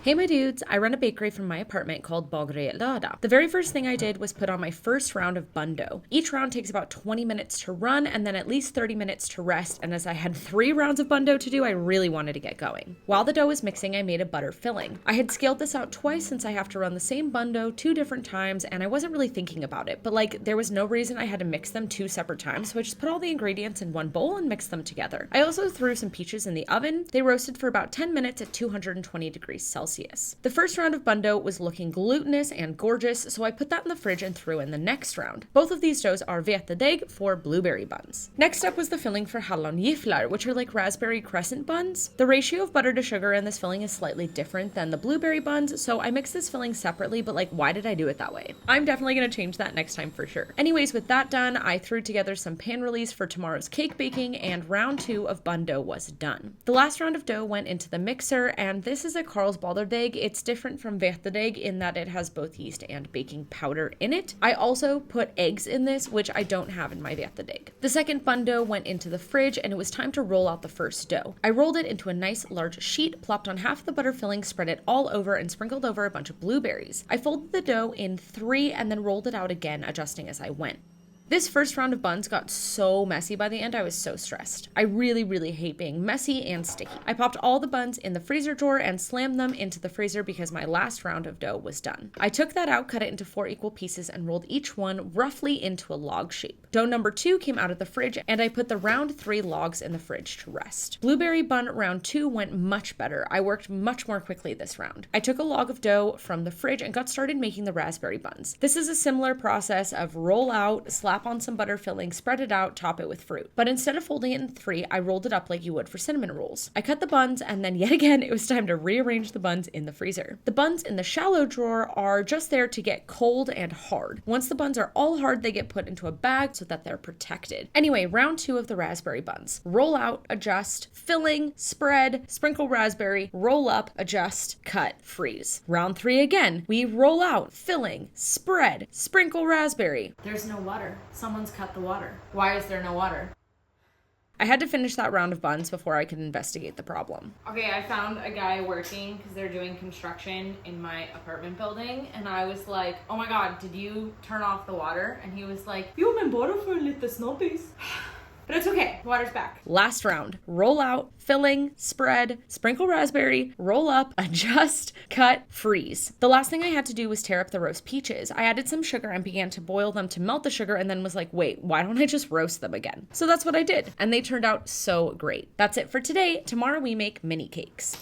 Hey my dudes, I run a bakery from my apartment called Bageriet Lördag. The very first thing I did was put on my first round of bun dough. Each round takes about 20 minutes to run and then at least 30 minutes to rest, and as I had 3 rounds of bun dough to do, I really wanted to get going. While the dough was mixing, I made a butter filling. I had scaled this out twice since I have to run the same bun dough 2 different times, and I wasn't really thinking about it, but there was no reason I had to mix them 2 separate times, so I just put all the ingredients in one bowl and mixed them together. I also threw some peaches in the oven. They roasted for about 10 minutes at 220 degrees Celsius. The first round of bun dough was looking glutinous and gorgeous, so I put that in the fridge and threw in the next round. Both of these doughs are vetedeg for blueberry buns. Next up was the filling for hallongifflar, which are like raspberry crescent buns. The ratio of butter to sugar in this filling is slightly different than the blueberry buns, so I mixed this filling separately, but why did I do it that way? I'm definitely gonna change that next time for sure. Anyways, with that done, I threw together some pan release for tomorrow's cake baking, and round 2 of bun dough was done. The last round of dough went into the mixer, and this is a Karlsbaderdeg. It's different from vetedeg in that it has both yeast and baking powder in it. I also put eggs in this, which I don't have in my vetedeg. The second bun dough went into the fridge, and it was time to roll out the first dough. I rolled it into a nice large sheet, plopped on half the butter filling, spread it all over, and sprinkled over a bunch of blueberries. I folded the dough in 3 and then rolled it out again, adjusting as I went. This first round of buns got so messy by the end, I was so stressed. I really hate being messy and sticky. I popped all the buns in the freezer drawer and slammed them into the freezer because my last round of dough was done. I took that out, cut it into 4 equal pieces, and rolled each one roughly into a log shape. Dough number 2 came out of the fridge, and I put the round 3 logs in the fridge to rest. Blueberry bun round 2 went much better. I worked much more quickly this round. I took a log of dough from the fridge and got started making the raspberry buns. This is a similar process of roll out, slap on some butter filling, spread it out, top it with fruit. But instead of folding it in 3, I rolled it up like you would for cinnamon rolls. I cut the buns, and then yet again, it was time to rearrange the buns in the freezer. The buns in the shallow drawer are just there to get cold and hard. Once the buns are all hard, they get put into a bag so that they're protected. Anyway, round 2 of the raspberry buns. Roll out, adjust, filling, spread, sprinkle raspberry, roll up, adjust, cut, freeze. Round 3 again. We roll out, filling, spread, sprinkle raspberry. There's no water. Someone's cut the water. Why is there no water? I had to finish that round of buns before I could investigate the problem. Okay, I found a guy working because they're doing construction in my apartment building, and I was like, oh my god, did you turn off the water? And he was like, jo men bara för lite snobbis. But it's okay, water's back. Last round. Roll out, filling, spread, sprinkle raspberry, roll up, adjust, cut, freeze. The last thing I had to do was tear up the roast peaches. I added some sugar and began to boil them to melt the sugar, and then was like, wait, why don't I just roast them again? So that's what I did, and they turned out so great. That's it for today. Tomorrow we make mini cakes.